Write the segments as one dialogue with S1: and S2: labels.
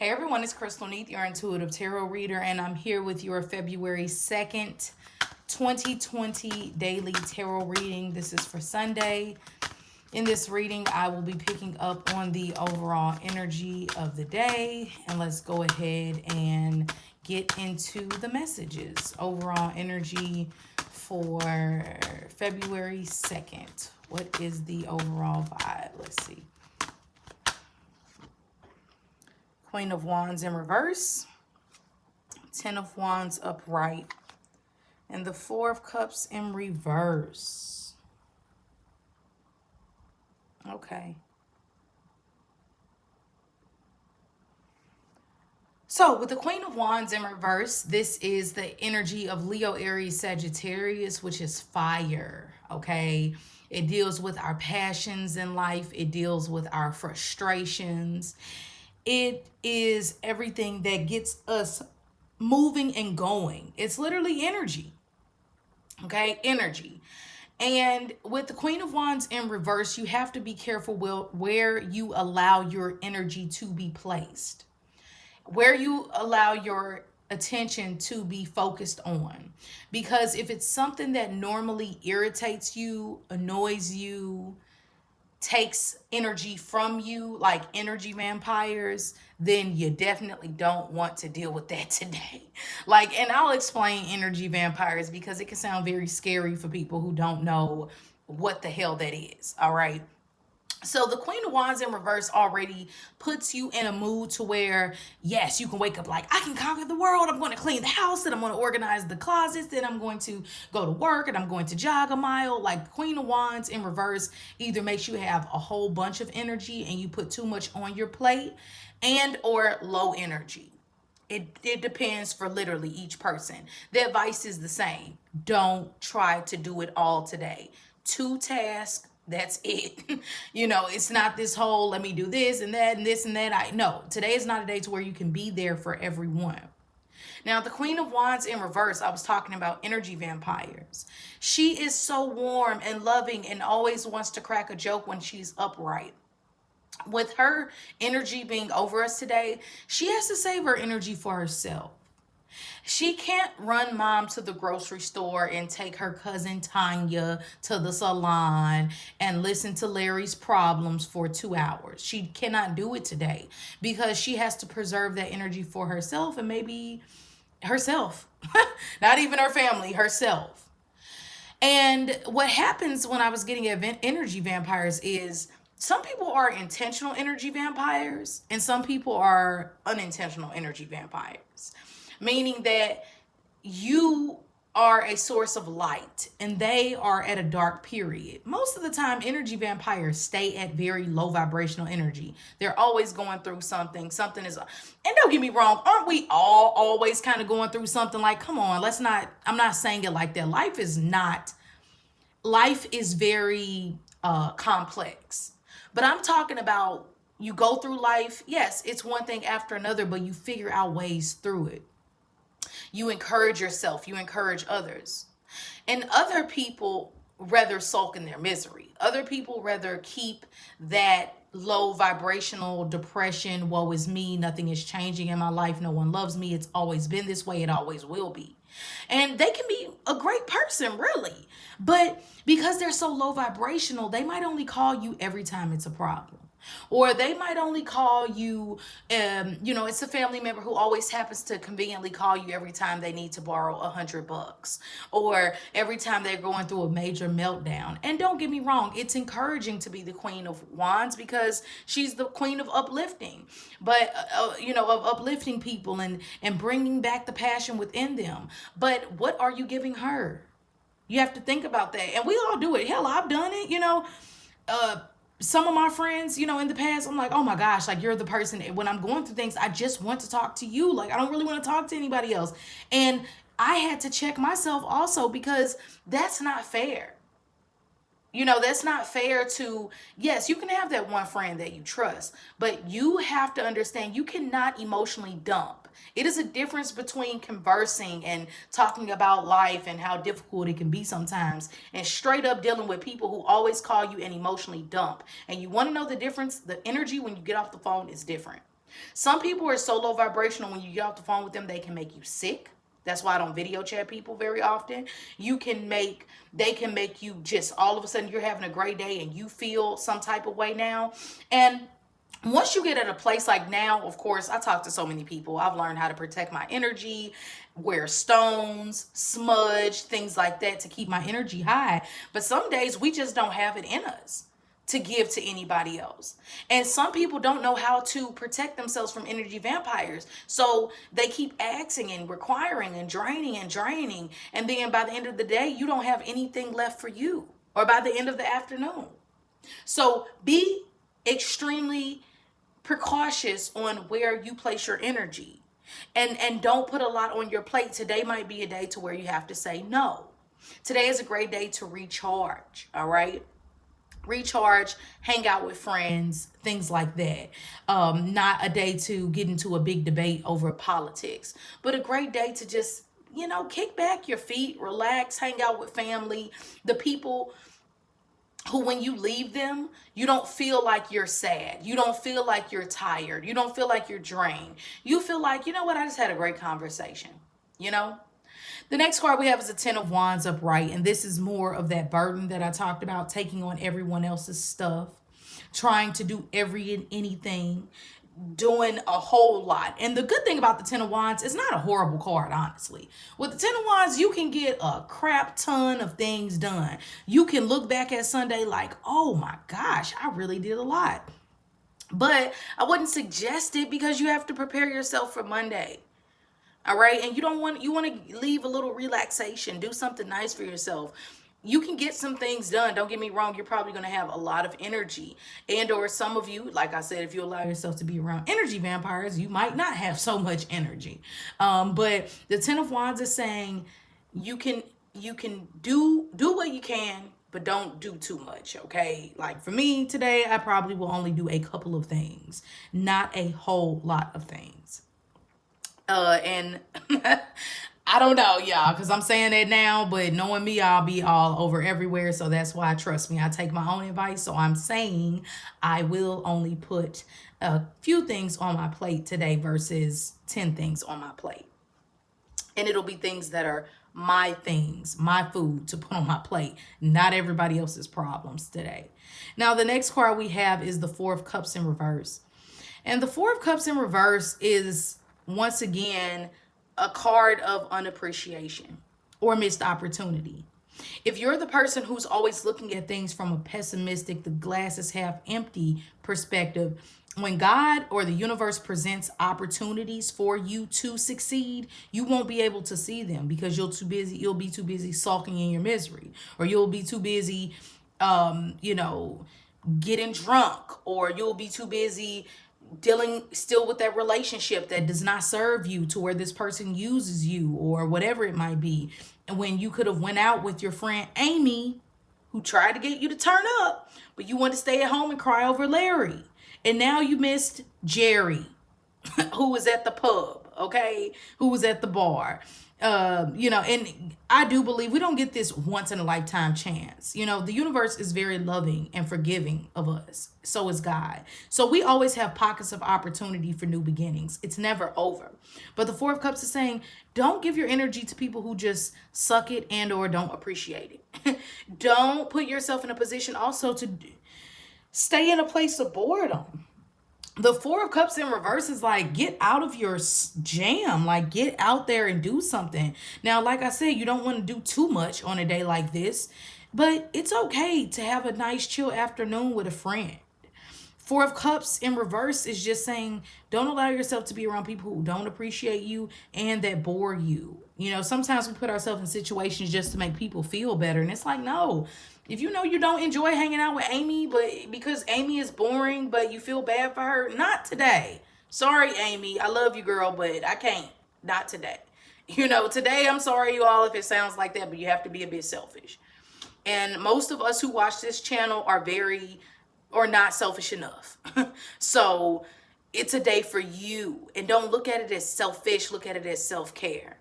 S1: Hey everyone, it's Crystal Neath, your intuitive tarot reader, and I'm here with your February 2nd, 2020 daily tarot reading. This is for Sunday. In this reading, I will be picking up on the overall energy of the day, and let's go ahead and get into the messages. Overall energy for February 2nd. What is the overall vibe? Let's see. Queen of Wands in reverse, Ten of Wands upright, and the Four of Cups in reverse. Okay. So with the Queen of Wands in reverse, this is the energy of Leo, Aries, Sagittarius, which is fire, okay? It deals with our passions in life. It deals with our frustrations. It is everything that gets us moving and going. It's literally energy. Okay, energy. And with the Queen of Wands in reverse, you have to be careful where you allow your energy to be placed, where you allow your attention to be focused on. Because if it's something that normally irritates you, annoys you, takes energy from you, like energy vampires, then you definitely don't want to deal with that today. Like, and I'll explain energy vampires because it can sound very scary for people who don't know what the hell that is. All right. So the Queen of Wands in reverse already puts you in a mood to where, yes, you can wake up like, I can conquer the world. I'm going to clean the house, and I'm going to organize the closets, then I'm going to go to work, and I'm going to jog a mile. Like, Queen of Wands in reverse either makes you have a whole bunch of energy and you put too much on your plate, and or low energy. It depends for literally each person. The advice is the same. Don't try to do it all today. Two tasks, that's it. It's not this whole let me do this and that and this and that. No, today is not a day to where you can be there for everyone. Now, the Queen of Wands in reverse, I was talking about energy vampires. She is so warm and loving and always wants to crack a joke when she's upright. With her energy being over us today, she has to save her energy for herself. She can't run mom to the grocery store and take her cousin Tanya to the salon and listen to Larry's problems for 2 hours. She cannot do it today because she has to preserve that energy for herself and maybe herself, not even her family, herself. And what happens when I was getting at energy vampires is some people are intentional energy vampires and some people are unintentional energy vampires, meaning that you are a source of light and they are at a dark period. Most of the time, energy vampires stay at very low vibrational energy. They're always going through something. Something is, and don't get me wrong, aren't we all always kind of going through something? Like, come on, I'm not saying it like that. Life is very complex. But I'm talking about you go through life. Yes, it's one thing after another, but you figure out ways through it. You encourage yourself, you encourage others. And other people rather sulk in their misery. Other people rather keep that low vibrational depression, woe is me, nothing is changing in my life, no one loves me, it's always been this way, it always will be. And they can be a great person, really. But because they're so low vibrational, they might only call you every time it's a problem. Or they might only call you, it's a family member who always happens to conveniently call you every time they need to borrow $100, or every time they're going through a major meltdown. And don't get me wrong, it's encouraging to be the Queen of Wands because she's the queen of uplifting, but of uplifting people and bringing back the passion within them. But what are you giving her? You have to think about that. And we all do it. Hell, I've done it, some of my friends, in the past, I'm like, oh my gosh, like you're the person when I'm going through things, I just want to talk to you. Like, I don't really want to talk to anybody else. And I had to check myself also because that's not fair. That's not fair to, yes, you can have that one friend that you trust, but you have to understand you cannot emotionally dump. It is a difference between conversing and talking about life and how difficult it can be sometimes and straight up dealing with people who always call you and emotionally dump. And you want to know the difference? The energy when you get off the phone is different. Some people are so low vibrational, when you get off the phone with them, they can make you sick. That's why I don't video chat people very often. They can make you just all of a sudden you're having a great day and you feel some type of way now. And once you get at a place like now, of course, I talk to so many people. I've learned how to protect my energy, wear stones, smudge, things like that to keep my energy high. But some days we just don't have it in us to give to anybody else. And some people don't know how to protect themselves from energy vampires. So they keep asking and requiring and draining and draining. And then by the end of the day, you don't have anything left for you, or by the end of the afternoon. So be extremely precautious on where you place your energy. And don't put a lot on your plate. Today might be a day to where you have to say no. Today is a great day to recharge, all right? Recharge, hang out with friends, things like that. Not a day to get into a big debate over politics, but a great day to just, kick back your feet, relax, hang out with family, the people who, when you leave them, you don't feel like you're sad. You don't feel like you're tired. You don't feel like you're drained. You feel like, you know what, I just had a great conversation, The next card we have is a Ten of Wands upright, and this is more of that burden that I talked about, taking on everyone else's stuff, trying to do every and anything, doing a whole lot. And the good thing about the Ten of Wands, it's not a horrible card, honestly. With the Ten of Wands, you can get a crap ton of things done. You can look back at Sunday like, oh my gosh, I really did a lot. But I wouldn't suggest it because you have to prepare yourself for Monday. All right. And you want to leave a little relaxation, do something nice for yourself. You can get some things done. Don't get me wrong. You're probably going to have a lot of energy, and or some of you, like I said, if you allow yourself to be around energy vampires, you might not have so much energy. But the Ten of Wands is saying you can do what you can, but don't do too much. Okay. Like for me today, I probably will only do a couple of things, not a whole lot of things. And I don't know, y'all, because I'm saying that now, but knowing me, I'll be all over everywhere. So that's why, trust me, I take my own advice. So I'm saying I will only put a few things on my plate today versus 10 things on my plate. And it'll be things that are my things, my food to put on my plate, not everybody else's problems today. Now, the next card we have is the Four of Cups in reverse. And the Four of Cups in reverse is, once again, a card of unappreciation or missed opportunity. If you're the person who's always looking at things from a pessimistic, the glass is half empty perspective, when God or the universe presents opportunities for you to succeed, you won't be able to see them because you'll be too busy sulking in your misery, or you'll be too busy, getting drunk, or you'll be too busy dealing still with that relationship that does not serve you, to where this person uses you or whatever it might be. And when you could have went out with your friend Amy, who tried to get you to turn up, but you want to stay at home and cry over Larry. And now you missed Jerry, who was at the pub, okay, who was at the bar. And I do believe we don't get this once in a lifetime chance. The universe is very loving and forgiving of us. So is God. So we always have pockets of opportunity for new beginnings. It's never over. But the Four of Cups is saying, don't give your energy to people who just suck it and or don't appreciate it. Don't put yourself in a position also to stay in a place of boredom. The Four of Cups in reverse is like, get out of your jam, like get out there and do something. Now, like I said, you don't want to do too much on a day like this, but it's okay to have a nice chill afternoon with a friend. Four of Cups in reverse is just saying, don't allow yourself to be around people who don't appreciate you and that bore you. Sometimes we put ourselves in situations just to make people feel better. And it's like, no, if you know you don't enjoy hanging out with Amy, but because Amy is boring, but you feel bad for her, not today. Sorry, Amy. I love you, girl, but I can't. Not today. Today, I'm sorry, you all, if it sounds like that, but you have to be a bit selfish. And most of us who watch this channel are not selfish enough. So it's a day for you. And don't look at it as selfish. Look at it as self-care.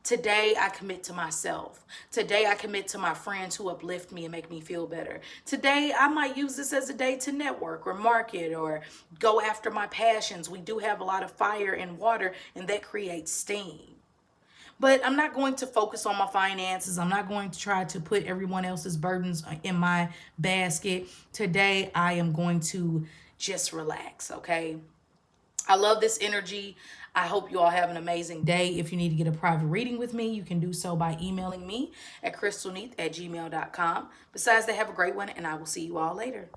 S1: Today, I commit to myself. Today, I commit to my friends who uplift me and make me feel better. Today, I might use this as a day to network or market or go after my passions. We do have a lot of fire and water, and that creates steam. But I'm not going to focus on my finances. I'm not going to try to put everyone else's burdens in my basket. Today, I am going to just relax, okay? I love this energy. I hope you all have an amazing day. If you need to get a private reading with me, you can do so by emailing me at crystalneath@gmail.com. Besides that, have a great one, and I will see you all later.